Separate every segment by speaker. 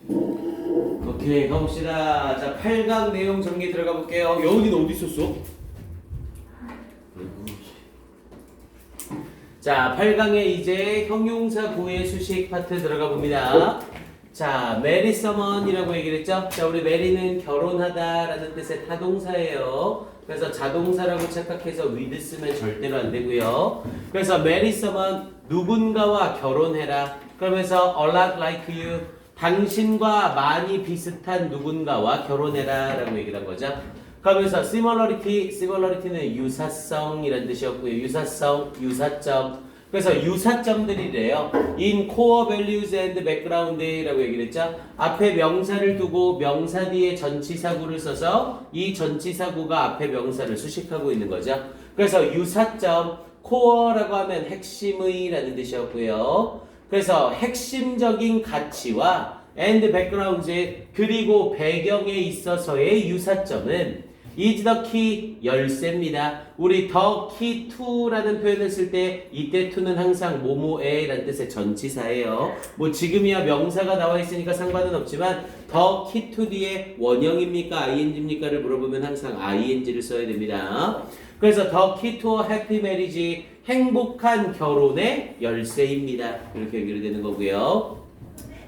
Speaker 1: 오케이, 가봅시다. 자, 8강 내용 정리 들어가 볼게요. 여운이는 어디 있었어? 자, 8강에 이제 형용사 구의 수식 파트 들어가 봅니다. 자, marry someone이라고 얘기를 했죠? 자, 우리 marry는 결혼하다 라는 뜻의 타동사예요. 그래서 자동사라고 착각해서 with 쓰면 절대로 안 되고요. 그래서 marry someone, 누군가와 결혼해라. 그러면서 a lot like you, 당신과 많이 비슷한 누군가와 결혼해라 라고 얘기를 한 거죠. 그러면서 similarity는 유사성이라는 뜻이었고요. 유사점. 그래서 유사점들이래요. in core values and background라고 얘기를 했죠. 앞에 명사를 두고 명사 뒤에 전치사구를 써서 이 전치사구가 앞에 명사를 수식하고 있는 거죠. 그래서 유사점, core라고 하면 핵심의라는 뜻이었고요. 그래서 핵심적인 가치와 and background 그리고 배경에 있어서의 유사점은 is the key 열쇠입니다. 우리 the key to라는 표현을 쓸 때 이때 to는 항상 뭐뭐에 라는 뜻의 전치사예요. 뭐 지금이야 명사가 나와 있으니까 상관은 없지만 the key to 뒤에 원형입니까 ing입니까를 물어보면 항상 ing를 써야 됩니다. 그래서 the key to a happy marriage 행복한 결혼의 열쇠입니다. 이렇게 연결되는 거고요.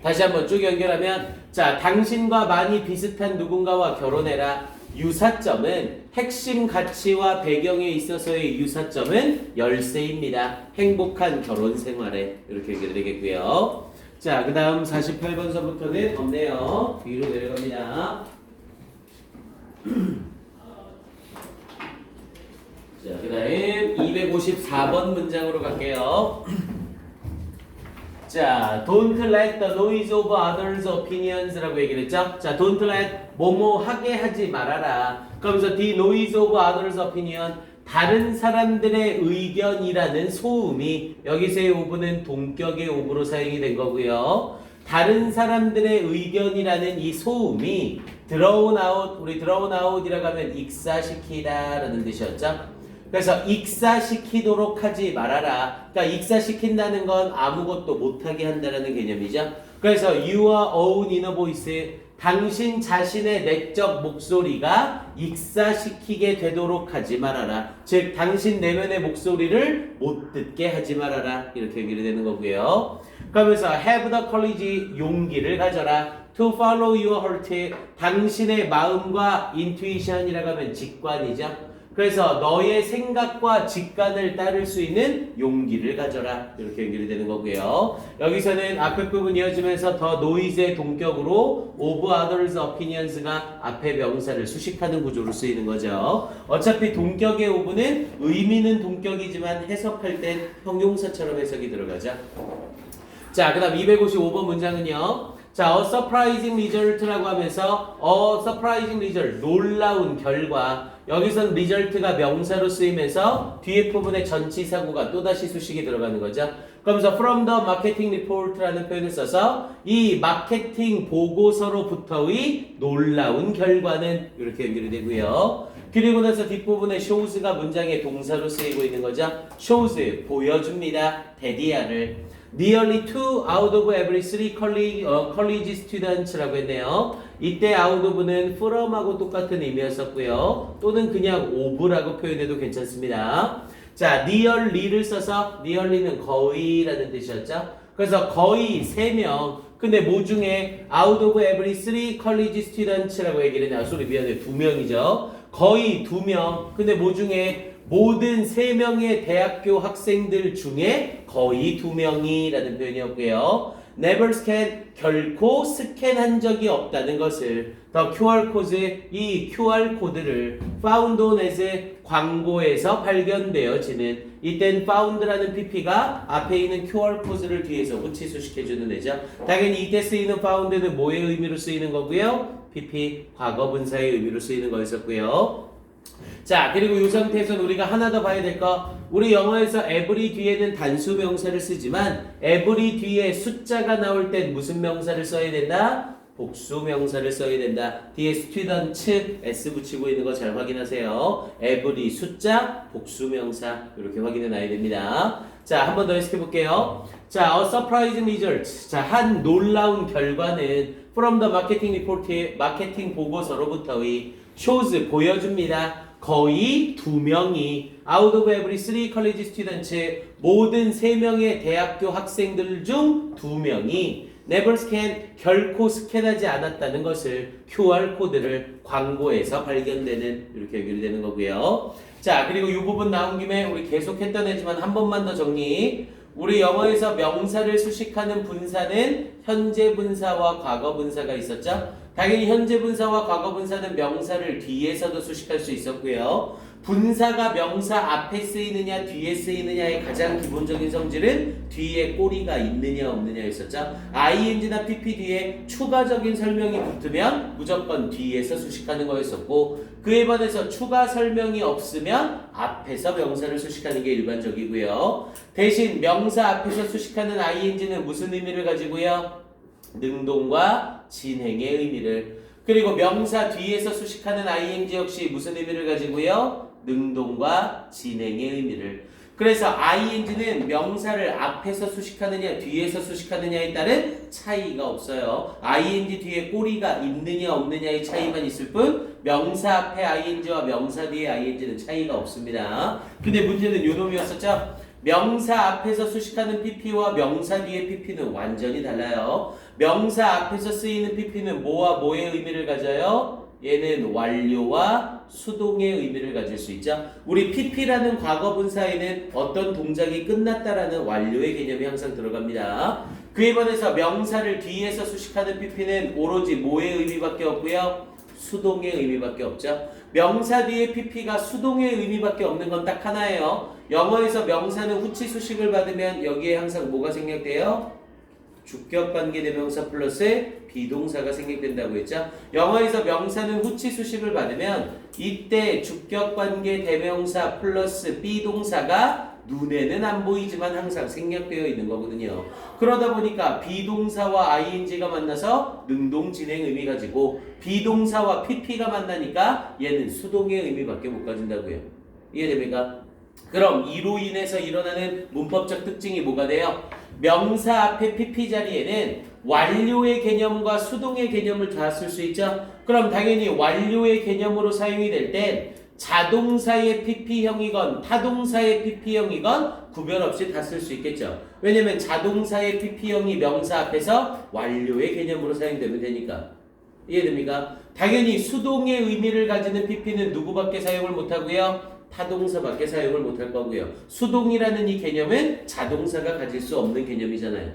Speaker 1: 다시 한번 쭉 연결하면 자, 당신과 많이 비슷한 누군가와 결혼해라. 유사점은 핵심 가치와 배경에 있어서의 유사점은 열쇠입니다. 행복한 결혼 생활에 이렇게 연결되겠고요. 자, 그 다음 48번서부터는 없네요. 뒤로 내려갑니다. 자, 그 다음 254번 문장으로 갈게요. 자, don't let the noise of others' opinions라고 얘기를 했죠. 자, don't let 뭐뭐 하게 하지 말아라. 그러면서 the noise of others' opinion 다른 사람들의 의견이라는 소음이 여기서의 ove는 동격의 ove로 사용이 된 거고요. 다른 사람들의 의견이라는 이 소음이 drown out, 우리 drown out이라고 하면 익사시키다 라는 뜻이었죠. 그래서 익사시키도록 하지 말아라. 그러니까 익사시킨다는 건 아무것도 못하게 한다는 개념이죠. 그래서 your own inner voice, 당신 자신의 내적 목소리가 익사시키게 되도록 하지 말아라. 즉 당신 내면의 목소리를 못 듣게 하지 말아라. 이렇게 얘기를 되는 거고요. 그러면서 have the courage, 용기를 가져라. to follow your heart, 당신의 마음과 intuition이라고 하면 직관이죠. 그래서 너의 생각과 직관을 따를 수 있는 용기를 가져라. 이렇게 연결이 되는 거고요. 여기서는 앞에 부분 이어지면서 더 노이즈의 동격으로 of others opinions가 앞에 명사를 수식하는 구조로 쓰이는 거죠. 어차피 동격의 of는 의미는 동격이지만 해석할 땐 형용사처럼 해석이 들어가죠. 자, 그 다음 255번 문장은요. 자, a surprising result라고 하면서 a surprising result, 놀라운 결과. 여기선 result가 명사로 쓰이면서 뒤에 부분에 전치사구가 또다시 수식이 들어가는 거죠. 그러면서 from the marketing report라는 표현을 써서 이 마케팅 보고서로부터의 놀라운 결과는 이렇게 연결이 되고요. 그리고 나서 뒷부분에 shows가 문장의 동사로 쓰이고 있는 거죠. shows, 보여줍니다. 대디아를. Nearly 2 out of every 3 college students라고 했네요. 이때 out of는 from하고 똑같은 의미였었고요. 또는 그냥 of라고 표현해도 괜찮습니다. 자, nearly를 써서 nearly는 거의라는 뜻이었죠. 그래서 거의 3명. 근데 뭐 중에 out of every 3 college students라고 얘기를 해요. 소리 미안해. 2명이죠. 거의 2명. 근데 뭐 중에 모든 3명의 대학교 학생들 중에 거의 2명이라는 표현이었고요. never scan, 결코 스캔한 적이 없다는 것을 the QR code, 이 QR 코드를 found on as 광고에서 발견되어지는 이땐 found라는 pp가 앞에 있는 QR 코드를 뒤에서 붙이 수식해주는 애죠. 당연히 이때 쓰이는 found는 뭐의 의미로 쓰이는 거고요? pp, 과거 분사의 의미로 쓰이는 거였었고요. 자, 그리고 이 상태에서는 우리가 하나 더 봐야 될 거, 우리 영어에서 every 뒤에는 단수 명사를 쓰지만 every 뒤에 숫자가 나올 땐 무슨 명사를 써야 된다? 복수 명사를 써야 된다. 뒤에 student s 붙이고 있는 거 잘 확인하세요. every 숫자, 복수 명사 이렇게 확인해 놔야 됩니다. 자, 한 번 더 해석해 볼게요. 자, a surprising result. 자, 한 놀라운 결과는 from the marketing report의 마케팅 보고서로부터의 shows 보여줍니다. 거의 2명이 out of every 3 college students 모든 3명의 대학교 학생들 중 2명이 never scan 결코 스캔하지 않았다는 것을 QR 코드를 광고에서 발견되는 이렇게 연결되는 거고요. 자, 그리고 이 부분 나온 김에 우리 계속 했던 애지만 한 번만 더 정리. 우리 영어에서 명사를 수식하는 분사는 현재 분사와 과거 분사가 있었죠? 당연히 현재 분사와 과거 분사는 명사를 뒤에서도 수식할 수 있었고요. 분사가 명사 앞에 쓰이느냐 뒤에 쓰이느냐의 가장 기본적인 성질은 뒤에 꼬리가 있느냐 없느냐 있었죠. ing나 pp 뒤에 추가적인 설명이 붙으면 무조건 뒤에서 수식하는 거였었고, 그에 반해서 추가 설명이 없으면 앞에서 명사를 수식하는 게 일반적이고요. 대신 명사 앞에서 수식하는 ing는 무슨 의미를 가지고요? 능동과 진행의 의미를. 그리고 명사 뒤에서 수식하는 ing 역시 무슨 의미를 가지고요? 능동과 진행의 의미를. 그래서 ing는 명사를 앞에서 수식하느냐 뒤에서 수식하느냐에 따른 차이가 없어요. ing 뒤에 꼬리가 있느냐 없느냐의 차이만 있을 뿐 명사 앞에 ing와 명사 뒤에 ing는 차이가 없습니다. 근데 문제는 요 놈이었었죠? 명사 앞에서 수식하는 pp와 명사 뒤에 pp는 완전히 달라요. 명사 앞에서 쓰이는 pp는 뭐와 뭐의 의미를 가져요? 얘는 완료와 수동의 의미를 가질 수 있죠. 우리 pp라는 과거 분사에는 어떤 동작이 끝났다라는 완료의 개념이 항상 들어갑니다. 그에 반해서 명사를 뒤에서 수식하는 pp는 오로지 뭐의 의미밖에 없고요? 수동의 의미밖에 없죠. 명사 뒤에 pp가 수동의 의미밖에 없는 건 딱 하나예요. 영어에서 명사는 후치 수식을 받으면 여기에 항상 뭐가 생략돼요? 주격관계 대명사 플러스 비동사가 생략된다고 했죠. 영어에서 명사는 후치 수식을 받으면 이때 주격관계 대명사 플러스 비동사가 눈에는 안 보이지만 항상 생략되어 있는 거거든요. 그러다 보니까 비동사와 ing가 만나서 능동 진행 의미 가지고 비동사와 pp가 만나니까 얘는 수동의 의미밖에 못 가진다고요. 이해됩니까? 그럼 이로 인해서 일어나는 문법적 특징이 뭐가 돼요? 명사 앞에 pp 자리에는 완료의 개념과 수동의 개념을 다 쓸 수 있죠? 그럼 당연히 완료의 개념으로 사용이 될 땐 자동사의 pp형이건 타동사의 pp형이건 구별 없이 다 쓸 수 있겠죠? 왜냐면 자동사의 pp형이 명사 앞에서 완료의 개념으로 사용되면 되니까. 이해됩니까? 당연히 수동의 의미를 가지는 pp는 누구밖에 사용을 못하고요? 타동사밖에 사용을 못할 거고요. 수동이라는 이 개념은 자동사가 가질 수 없는 개념이잖아요.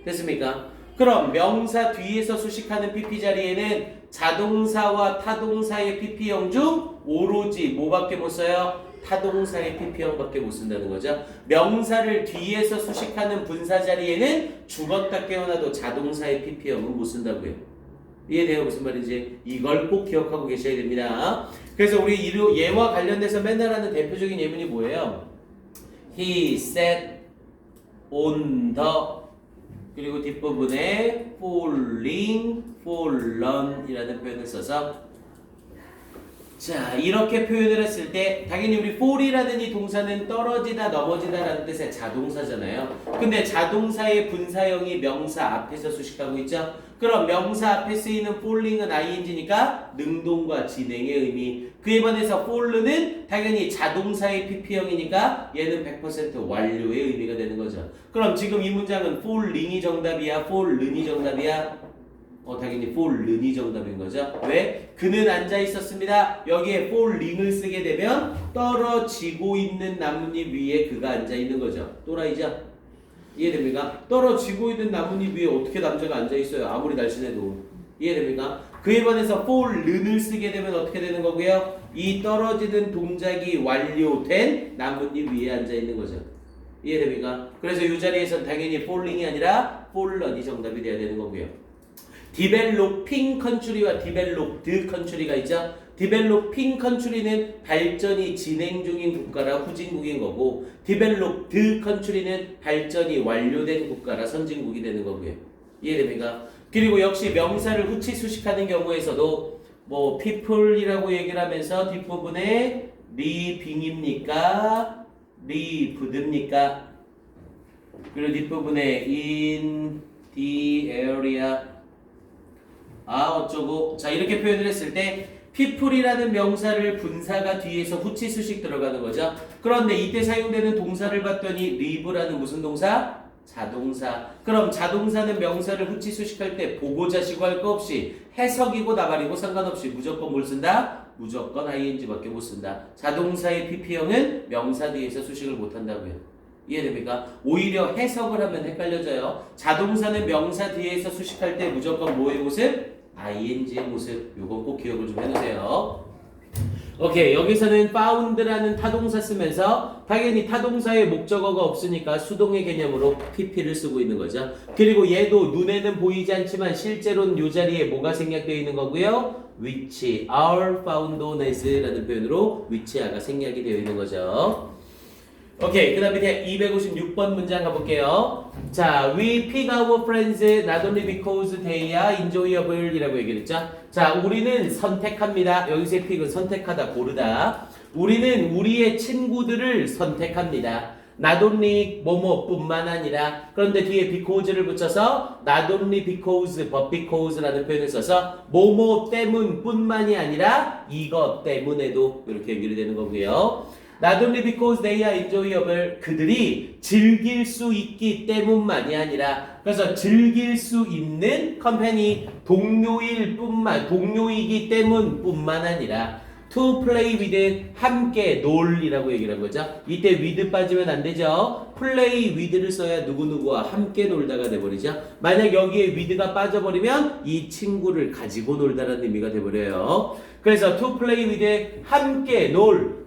Speaker 1: 됐습니까? 그럼 명사 뒤에서 수식하는 pp 자리에는 자동사와 타동사의 pp형 중 오로지 뭐밖에 못 써요? 타동사의 pp형밖에 못 쓴다는 거죠. 명사를 뒤에서 수식하는 분사 자리에는 죽었다 깨어나도 자동사의 pp형은 못 쓴다고요. 이해돼요? 무슨 말인지? 이걸 꼭 기억하고 계셔야 됩니다. 그래서 우리 얘와 관련돼서 맨날 하는 대표적인 예문이 뭐예요? He sat on the 그리고 뒷부분에 falling, fallen 이라는 표현을 써서 자, 이렇게 표현을 했을 때 당연히 우리 fall이라는 이 동사는 떨어지다, 넘어지다 라는 뜻의 자동사잖아요. 근데 자동사의 분사형이 명사 앞에서 수식하고 있죠. 그럼 명사 앞에 쓰이는 falling은 ing니까 능동과 진행의 의미. 그에 반해서 fall는 당연히 자동사의 pp형이니까 얘는 100% 완료의 의미가 되는 거죠. 그럼 지금 이 문장은 falling이 정답이야? falln이 정답이야? 당연히 falln이 정답인 거죠. 왜? 그는 앉아 있었습니다. 여기에 falling을 쓰게 되면 떨어지고 있는 나뭇잎 위에 그가 앉아 있는 거죠. 또라이죠? 이해됩니까? 떨어지고 있는 나뭇잎 위에 어떻게 남자가 앉아 있어요? 아무리 날씬해도. 이해됩니까? 그에 반해서 falln을 쓰게 되면 어떻게 되는 거고요? 이 떨어지는 동작이 완료된 나뭇잎 위에 앉아 있는 거죠. 이해됩니까? 그래서 이 자리에서는 당연히 falling이 아니라 fallon이 정답이 돼야 되는 거고요. 디벨로핑 컨트리와 디벨롭드 컨트리가 있죠. 디벨로핑 컨트리는 발전이 진행 중인 국가라 후진국인 거고 디벨롭드 컨트리는 발전이 완료된 국가라 선진국이 되는 거고요. 이해됩니까? 그리고 역시 명사를 후치 수식하는 경우에서도 뭐 people이라고 얘기를 하면서 뒷부분에 리빙입니까? 리부드입니까? 그리고 뒷부분에 in the area 어쩌고 자 이렇게 표현을 했을 때 people이라는 명사를 분사가 뒤에서 후치 수식 들어가는 거죠. 그런데 이때 사용되는 동사를 봤더니 live라는 무슨 동사? 자동사. 그럼 자동사는 명사를 후치 수식할 때 보고자시고 할 거 없이 해석이고 나발이고 상관없이 무조건 뭘 쓴다? 무조건 ing밖에 못 쓴다. 자동사의 pp형은 명사 뒤에서 수식을 못 한다고요. 이해됩니까? 오히려 해석을 하면 헷갈려져요. 자동사는 명사 뒤에서 수식할 때 무조건 뭐의 모습? ing의 모습. 요건 꼭 기억을 좀 해놓으세요. 오케이, 여기서는 found라는 타동사 쓰면서 당연히 타동사의 목적어가 없으니까 수동의 개념으로 pp를 쓰고 있는 거죠. 그리고 얘도 눈에는 보이지 않지만 실제로는 이 자리에 뭐가 생략되어 있는 거고요. which are found on as라는 표현으로 which가 생략이 되어 있는 거죠. 오케이, 그 다음에 256번 문장 가볼게요. 자, we pick our friends not only because they are enjoyable 이라고 얘기를 했죠. 자, 우리는 선택합니다. 여기서의 pick은 선택하다, 고르다. 우리는 우리의 친구들을 선택합니다. not only 뭐뭐뿐만 아니라 그런데 뒤에 because를 붙여서 not only because but because라는 표현을 써서 뭐뭐 때문뿐만이 아니라 이것 때문에도 이렇게 연결이 되는 거고요. Not only because they are enjoyable 그들이 즐길 수 있기 때문만이 아니라 그래서 즐길 수 있는 컴퍼니 동료이기 때문뿐만 아니라 to play with 함께 놀이라고 얘기를 한 거죠. 이때 with 빠지면 안 되죠. play with를 써야 누구누구와 함께 놀다가 돼버리죠. 만약 여기에 with가 빠져버리면 이 친구를 가지고 놀다라는 의미가 돼버려요. 그래서 to play with 함께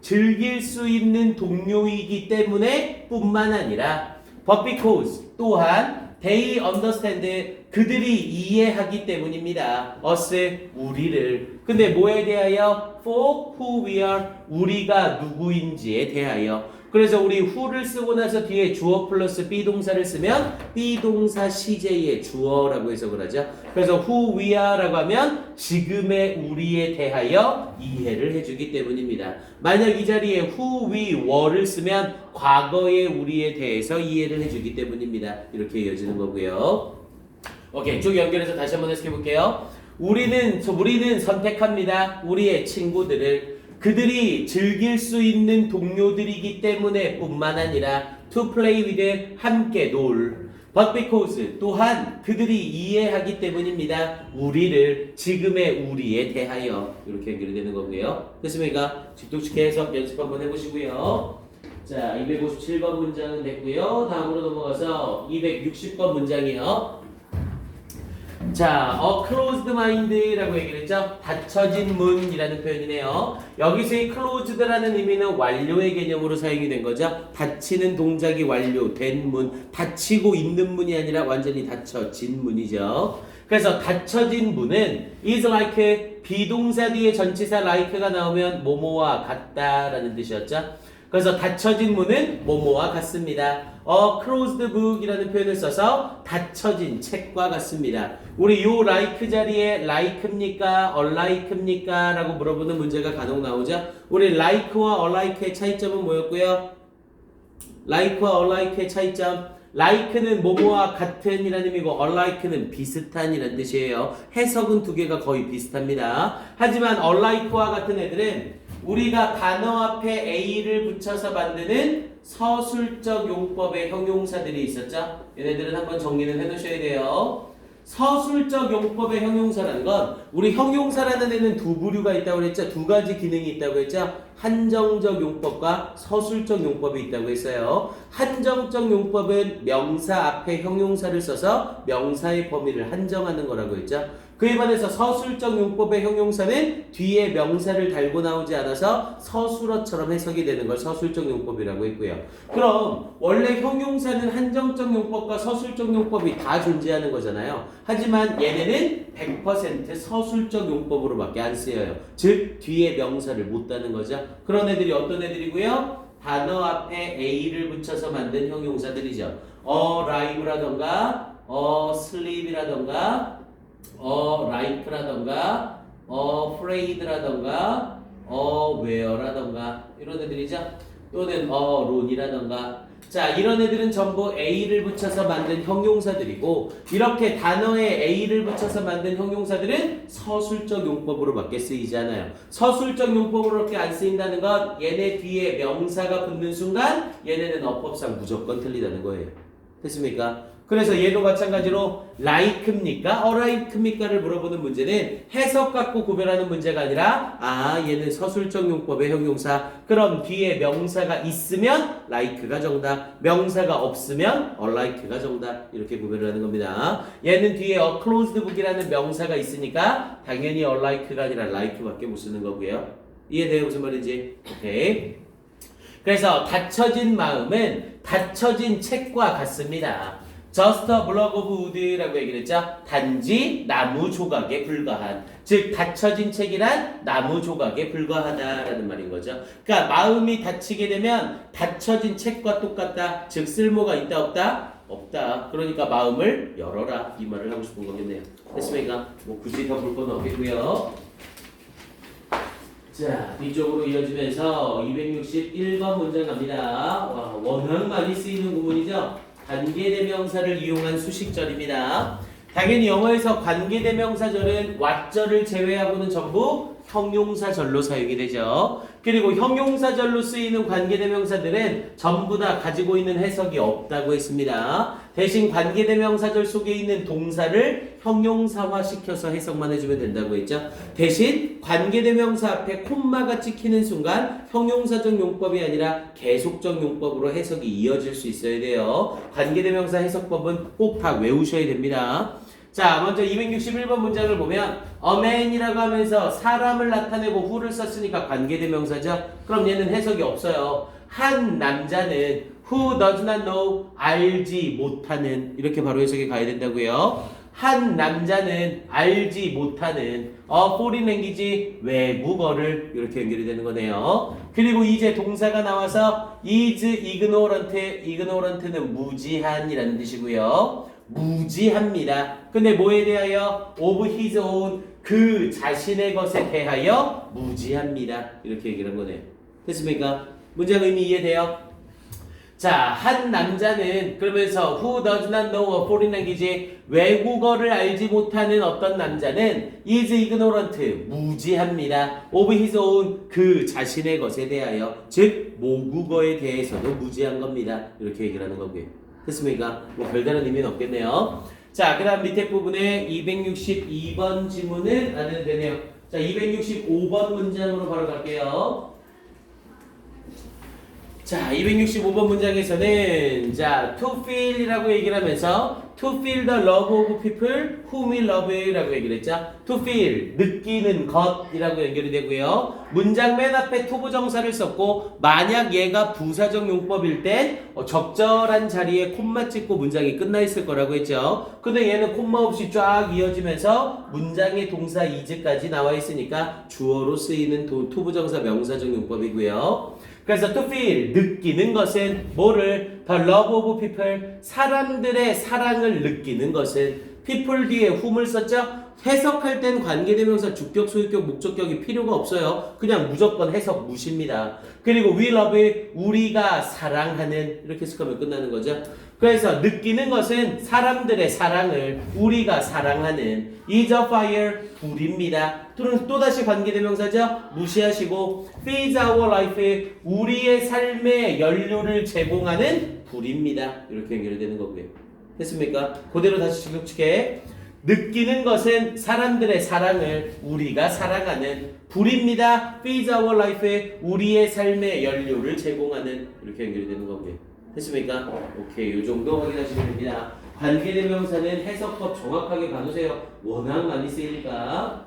Speaker 1: 즐길 수 있는 동료이기 때문에 뿐만 아니라 but because 또한 they understand 그들이 이해하기 때문입니다. us 우리를. 근데 뭐에 대하여? for who we are 우리가 누구인지에 대하여. 그래서 우리 who를 쓰고 나서 뒤에 주어 플러스 비동사를 쓰면 비동사 시제의 주어라고 해석을 하죠. 그래서 who we are라고 하면 지금의 우리에 대하여 이해를 해주기 때문입니다. 만약 이 자리에 who we were를 쓰면 과거의 우리에 대해서 이해를 해주기 때문입니다. 이렇게 이어지는 거고요. 오케이, 쭉 연결해서 다시 한번 해석해 볼게요. 우리는 선택합니다. 우리의 친구들을. 그들이 즐길 수 있는 동료들이기 때문에 뿐만 아니라 to play with 함께 놀. but because 또한 그들이 이해하기 때문입니다. 우리를 지금의 우리에 대하여 이렇게 연결이 되는 거고요. 됐습니까? 직독식해 해석 연습 한번 해보시고요. 자, 257번 문장은 됐고요. 다음으로 넘어가서 260번 문장이요. 자, closed mind라고 얘기를 했죠. 닫혀진 문이라는 표현이네요. 여기서의 closed라는 의미는 완료의 개념으로 사용이 된 거죠. 닫히는 동작이 완료된 문, 닫히고 있는 문이 아니라 완전히 닫혀진 문이죠. 그래서 닫혀진 문은 is like 비동사 뒤에 전치사 like가 나오면 뭐뭐와 같다라는 뜻이었죠. 그래서 닫혀진 문은 뭐뭐와 같습니다. closed book이라는 표현을 써서 닫혀진 책과 같습니다. 우리 요 like 자리에 like입니까? unlike입니까? 라고 물어보는 문제가 간혹 나오죠. 우리 like와 unlike의 차이점은 뭐였고요? like와 unlike의 차이점. like는 뭐뭐와 같은 이라는 의미고 unlike는 비슷한 이라는 뜻이에요. 해석은 두 개가 거의 비슷합니다. 하지만 unlike와 같은 애들은 우리가 단어 앞에 a를 붙여서 만드는 서술적 용법의 형용사들이 있었죠. 얘네들은 한번 정리는 해놓으셔야 돼요. 서술적 용법의 형용사라는 건 우리 형용사라는 애는 두 부류가 있다고 그랬죠. 두 가지 기능이 있다고 했죠. 한정적 용법과 서술적 용법이 있다고 했어요. 한정적 용법은 명사 앞에 형용사를 써서 명사의 범위를 한정하는 거라고 했죠. 그에 반해서 서술적 용법의 형용사는 뒤에 명사를 달고 나오지 않아서 서술어처럼 해석이 되는 걸 서술적 용법이라고 했고요. 그럼 원래 형용사는 한정적 용법과 서술적 용법이 다 존재하는 거잖아요. 하지만 얘네는 100% 서술적 용법으로밖에 안 쓰여요. 즉 뒤에 명사를 못 다는 거죠. 그런 애들이 어떤 애들이고요? 단어 앞에 a를 붙여서 만든 형용사들이죠. arrive라던가 sleep이라던가 like라던가 afraid라던가 where라던가 이런 애들이죠. 또는 론이라던가 자, 이런 애들은 전부 A를 붙여서 만든 형용사들이고 이렇게 단어에 A를 붙여서 만든 형용사들은 서술적 용법으로 밖에 쓰이지 않아요. 서술적 용법으로밖에 안 쓰인다는 건 얘네 뒤에 명사가 붙는 순간 얘네는 어법상 무조건 틀리다는 거예요. 됐습니까? 그래서 얘도 마찬가지로 like입니까? alike입니까를 물어보는 문제는 해석 갖고 구별하는 문제가 아니라 얘는 서술적 용법의 형용사 그럼 뒤에 명사가 있으면 like가 정답 명사가 없으면 unlike가 정답 이렇게 구별을 하는 겁니다. 얘는 뒤에 a closed book이라는 명사가 있으니까 당연히 unlike가 아니라 like밖에 못 쓰는 거고요. 이해돼요? 무슨 말인지? 오케이. 그래서 닫혀진 마음은 닫혀진 책과 같습니다. Just a block of wood라고 얘기를 했죠. 단지 나무 조각에 불과한. 즉 닫혀진 책이란 나무 조각에 불과하다라는 말인 거죠. 그러니까 마음이 닫히게 되면 닫혀진 책과 똑같다. 즉 쓸모가 있다 없다? 없다. 그러니까 마음을 열어라. 이 말을 하고 싶은 거겠네요. 됐습니까? 뭐 굳이 더 볼 건 없겠고요. 자, 뒤쪽으로 이어지면서 261번 문장 갑니다. 워낙 많이 쓰이는 구문이죠. 관계대명사를 이용한 수식절입니다. 당연히 영어에서 관계대명사절은 what절을 제외하고는 전부 형용사절로 사용이 되죠. 그리고 형용사절로 쓰이는 관계대명사들은 전부 다 가지고 있는 해석이 없다고 했습니다. 대신 관계대명사절 속에 있는 동사를 형용사화시켜서 해석만 해주면 된다고 했죠. 대신 관계대명사 앞에 콤마가 찍히는 순간 형용사적 용법이 아니라 계속적 용법으로 해석이 이어질 수 있어야 돼요. 관계대명사 해석법은 꼭 다 외우셔야 됩니다. 자, 먼저 261번 문장을 보면 a man이라고 하면서 사람을 나타내고 who를 썼으니까 관계대명사죠. 그럼 얘는 해석이 없어요. 한 남자는 who does not know 알지 못하는 이렇게 바로 해석이 가야 된다고요. 한 남자는 알지 못하는 a foreign language 외국어를 이렇게 연결이 되는 거네요. 그리고 이제 동사가 나와서 is ignorant는 무지한이라는 뜻이고요. 무지합니다. 근데 뭐에 대하여? of his own 그 자신의 것에 대하여 무지합니다. 이렇게 얘기를 한 거네요. 됐습니까? 문장 의미 이해돼요? 자, 한 남자는 그러면서 who does not know a foreign language 외국어를 알지 못하는 어떤 남자는 is ignorant 무지합니다. of his own 그 자신의 것에 대하여 즉 모국어에 대해서도 무지한 겁니다. 이렇게 얘기를 하는 거고요. 됐습니까? 뭐 별다른 의미는 없겠네요. 자, 그 다음 밑에 부분에 262번 지문은 안 해도 되네요. 자, 265번 문장으로 바로 갈게요. 자, 265번 문장에서는 자, to feel이라고 얘기를 하면서 to feel the love of people whom we love 라고 얘기를 했죠. to feel, 느끼는 것이라고 연결이 되고요. 문장 맨 앞에 to 부정사를 썼고 만약 얘가 부사적 용법일 땐 적절한 자리에 콤마 찍고 문장이 끝나 있을 거라고 했죠. 근데 얘는 콤마 없이 쫙 이어지면서 문장의 동사 is까지 나와 있으니까 주어로 쓰이는 to 부정사 명사적 용법이고요. 그래서 to feel, 느끼는 것은 뭐를? the love of people, 사람들의 사랑을 느끼는 것은 people 뒤에 whom을 썼죠? 해석할 땐 관계대명사 주격, 소유격, 목적격이 필요가 없어요. 그냥 무조건 해석 무시입니다. 그리고 we love, 우리가 사랑하는 이렇게 해석하면 끝나는 거죠. 그래서 느끼는 것은 사람들의 사랑을 우리가 사랑하는 is a fire, 불입니다. 또다시 관계대명사죠. 무시하시고 feeds our life, 우리의 삶의 연료를 제공하는 불입니다. 이렇게 연결되는 거고요. 됐습니까? 그대로 다시 직역치게 느끼는 것은 사람들의 사랑을 우리가 사랑하는 불입니다. feeds our life, 우리의 삶의 연료를 제공하는 이렇게 연결이 되는 거고요. 됐습니까? 오케이, 요 정도 확인하시면 됩니다. 관계대명사는 해석법 정확하게 봐두세요. 워낙 많이 쓰이니까.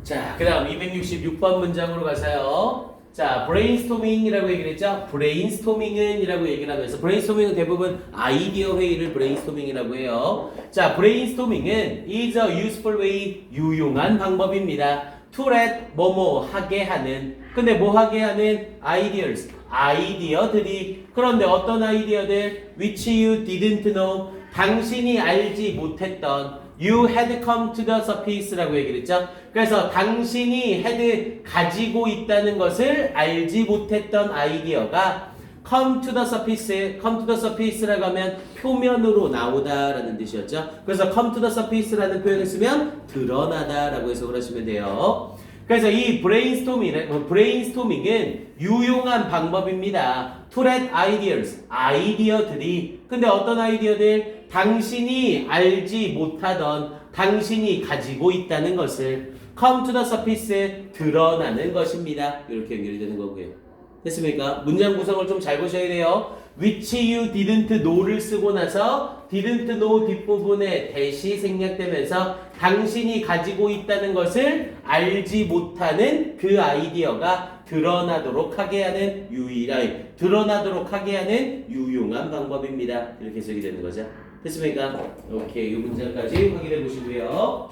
Speaker 1: 자, 그 다음 266번 문장으로 가서요. 자, brainstorming이라고 얘기를 했죠. brainstorming은 이라고 얘기를 하면서 brainstorming은 대부분 아이디어 회의를 brainstorming이라고 해요. 자, brainstorming은 is a useful way, 유용한 방법입니다. to let 뭐뭐 하게 하는. 근데 뭐 하게 하는? ideas, 아이디어들이. 그런데 어떤 아이디어들? which you didn't know, 당신이 알지 못했던. You had come to the surface라고 얘기를 했죠. 그래서 당신이 had 가지고 있다는 것을 알지 못했던 아이디어가 come to the surface, come to the surface라고 하면 표면으로 나오다라는 뜻이었죠. 그래서 come to the surface라는 표현을 쓰면 드러나다라고 해석을 하시면 돼요. 그래서 이 브레인스토밍은 유용한 방법입니다. To let ideas, 아이디어들이. 근데 어떤 아이디어들? 당신이 알지 못하던, 당신이 가지고 있다는 것을 come to the surface, 드러나는 것입니다. 이렇게 연결이 되는 거고요. 됐습니까? 문장 구성을 좀 잘 보셔야 돼요. which you didn't know를 쓰고 나서 didn't know 뒷부분에 대시 생략되면서 당신이 가지고 있다는 것을 알지 못하는 그 아이디어가 드러나도록 하게 하는 드러나도록 하게 하는 유용한 방법입니다. 이렇게 해석이 되는 거죠. 됐습니까? 오케이, 이 문장까지 확인해 보시고요.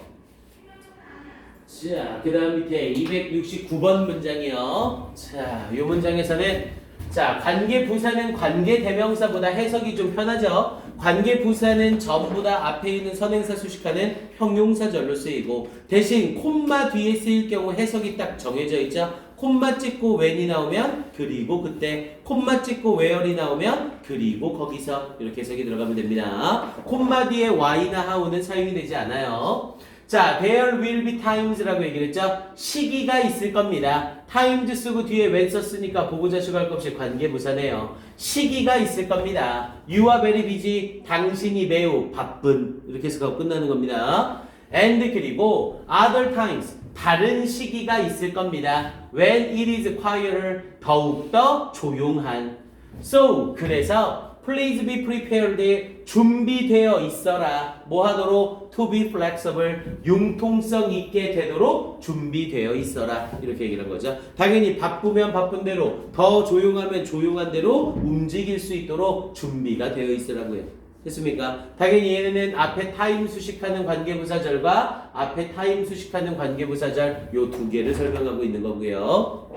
Speaker 1: 자, 그 다음 밑에 269번 문장이요. 자, 이 문장에서는 자, 관계부사는 관계대명사보다 해석이 좀 편하죠. 관계부사는 전부 다 앞에 있는 선행사 수식하는 형용사절로 쓰이고 대신 콤마 뒤에 쓰일 경우 해석이 딱 정해져 있죠. 콤마 찍고 when이 나오면 그리고 그때, 콤마 찍고 where이 나오면 그리고 거기서 이렇게 해석이 들어가면 됩니다. 콤마 뒤에 why나 how는 사용이 되지 않아요. 자, there will be times라고 얘기를 했죠. 시기가 있을 겁니다. times 쓰고 뒤에 when 썼으니까 보고자식 할 것 없이 관계부사네요. 시기가 있을 겁니다. You are very busy. 당신이 매우 바쁜. 이렇게 해서 끝나는 겁니다. And 그리고 other times. 다른 시기가 있을 겁니다. When it is quieter. 더욱더 조용한. So, 그래서 Please be prepared. 준비되어 있어라. 뭐 하도록? To be flexible. 융통성 있게 되도록 준비되어 있어라. 이렇게 얘기를 한 거죠. 당연히 바쁘면 바쁜 대로, 더 조용하면 조용한 대로 움직일 수 있도록 준비가 되어 있으라고요. 됐습니까? 당연히 얘네는 앞에 타임 수식하는 관계부사절과 앞에 타임 수식하는 관계부사절 요 두 개를 설명하고 있는 거고요.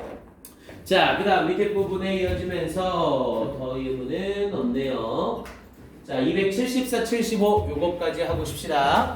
Speaker 1: 자, 그 다음 밑에 부분에 이어지면서 더 의문은 없네요. 자, 274, 75 요거까지 하고 싶시다.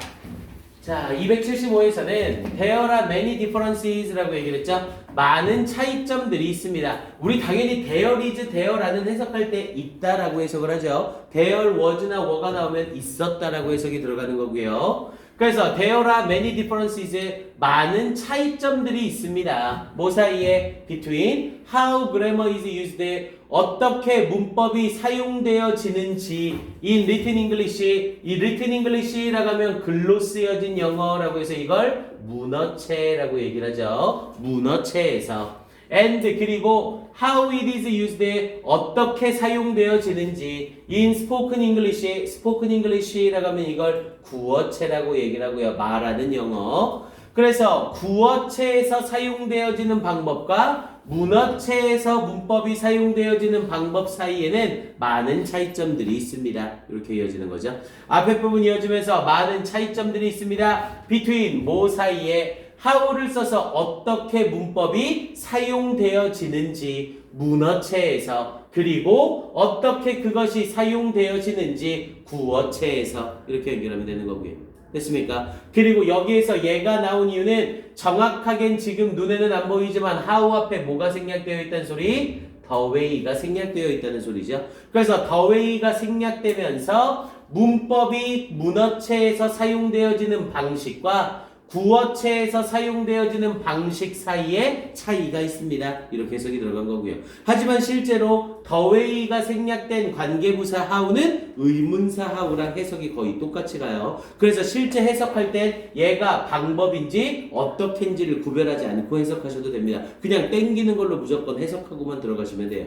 Speaker 1: 자, 275에서는 There are many differences라고 얘기를 했죠. 많은 차이점들이 있습니다. 우리 당연히 there is, there라는 해석할 때 있다라고 해석을 하죠. there was나 were가 나오면 있었다라고 해석이 들어가는 거고요. 그래서 there are many differences, 많은 차이점들이 있습니다. 뭐 사이에? between how grammar is used, 어떻게 문법이 사용되어지는지 in written English, 이 written English라고 하면 글로 쓰여진 영어라고 해서 이걸 문어체라고 얘기를 하죠. 문어체에서. and 그리고 how it is used, 어떻게 사용되어지는지 in spoken English, spoken English라고 하면 이걸 구어체라고 얘기를 하고요. 말하는 영어. 그래서 구어체에서 사용되어지는 방법과 문어체에서 문법이 사용되어지는 방법 사이에는 많은 차이점들이 있습니다. 이렇게 이어지는 거죠. 앞에 부분 이어지면서 많은 차이점들이 있습니다. between 뭐 사이에 how를 써서 어떻게 문법이 사용되어지는지 문어체에서, 그리고 어떻게 그것이 사용되어지는지 구어체에서 이렇게 연결하면 되는 거고요. 됐습니까? 그리고 여기에서 얘가 나온 이유는 정확하겐 지금 눈에는 안 보이지만 how 앞에 뭐가 생략되어 있다는 소리? the way가 생략되어 있다는 소리죠. 그래서 the way가 생략되면서 문법이 문어체에서 사용되어지는 방식과 구어체에서 사용되어지는 방식 사이에 차이가 있습니다. 이렇게 해석이 들어간 거고요. 하지만 실제로 the way가 생략된 관계부사 how는 의문사 how랑 해석이 거의 똑같이 가요. 그래서 실제 해석할 땐 얘가 방법인지 어떻게인지를 구별하지 않고 해석하셔도 됩니다. 그냥 땡기는 걸로 무조건 해석하고만 들어가시면 돼요.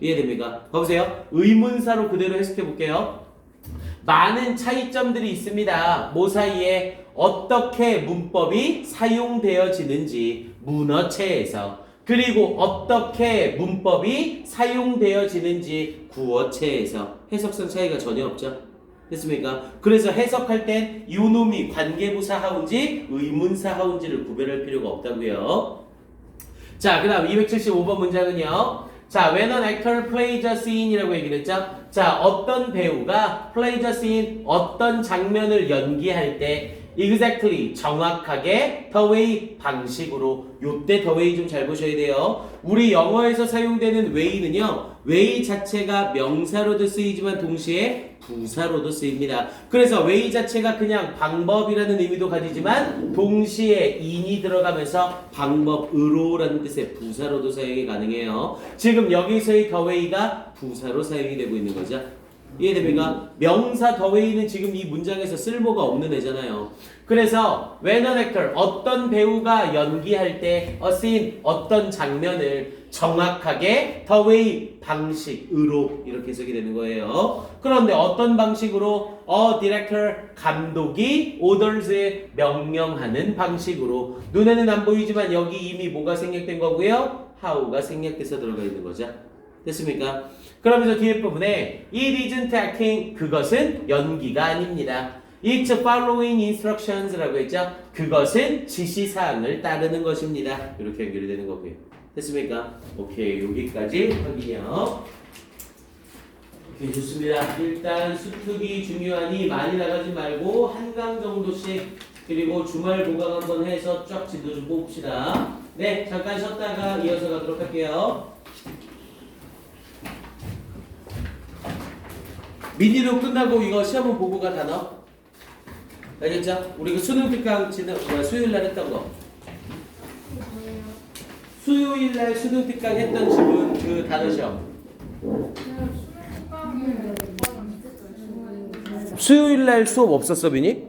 Speaker 1: 이해됩니까? 봐보세요. 의문사로 그대로 해석해 볼게요. 많은 차이점들이 있습니다. 뭐 사이에? 어떻게 문법이 사용되어지는지 문어체에서, 그리고 어떻게 문법이 사용되어지는지 구어체에서. 해석상 차이가 전혀 없죠. 됐습니까? 그래서 해석할 땐 이놈이 관계부사 하운지 의문사 하운지를 구별할 필요가 없다고요. 자, 그 다음 275번 문장은요. 자, when an actor plays a scene이라고 얘기를 했죠. 자, 어떤 배우가 plays a scene, 어떤 장면을 연기할 때 exactly, 정확하게 the way, 방식으로. 요때 the way 좀 잘 보셔야 돼요. 우리 영어에서 사용되는 way는요, way 자체가 명사로도 쓰이지만 동시에 부사로도 쓰입니다. 그래서 way 자체가 그냥 방법이라는 의미도 가지지만 동시에 in이 들어가면서 방법으로라는 뜻의 부사로도 사용이 가능해요. 지금 여기서의 the way가 부사로 사용이 되고 있는 거죠. 이해됩니까? 명사 the way는 지금 이 문장에서 쓸모가 없는 애잖아요. 그래서 when an actor, 어떤 배우가 연기할 때 a scene, 어떤 장면을 정확하게 the way 방식으로 이렇게 해석이 되는 거예요. 그런데 어떤 방식으로? a director, 감독이 orders에 명령하는 방식으로. 눈에는 안 보이지만 여기 이미 뭐가 생략된 거고요? how가 생략돼서 들어가 있는 거죠. 됐습니까? 그러면서 뒤에 부분에 it isn't acting, 그것은 연기가 아닙니다. It's following instructions라고 했죠. 그것은 지시사항을 따르는 것입니다. 이렇게 연결이 되는 거고요. 됐습니까? 오케이, 여기까지 확인이요. 오케이, 좋습니다. 일단 수특이 중요하니 많이 나가지 말고 한 강 정도씩, 그리고 주말 보강 한번 해서 쫙 진도 좀 뽑읍시다. 네, 잠깐 쉬었다가 이어서 가도록 할게요. 미니로 끝나고 이거 시험은 보고 가 단어. 알겠죠? 우리 그 수능 특강 수요일 날 했던 거. 수요일 날 수능 특강 했던 지분 그 단어 시험. 수요일 날 수업 없었어, 미니?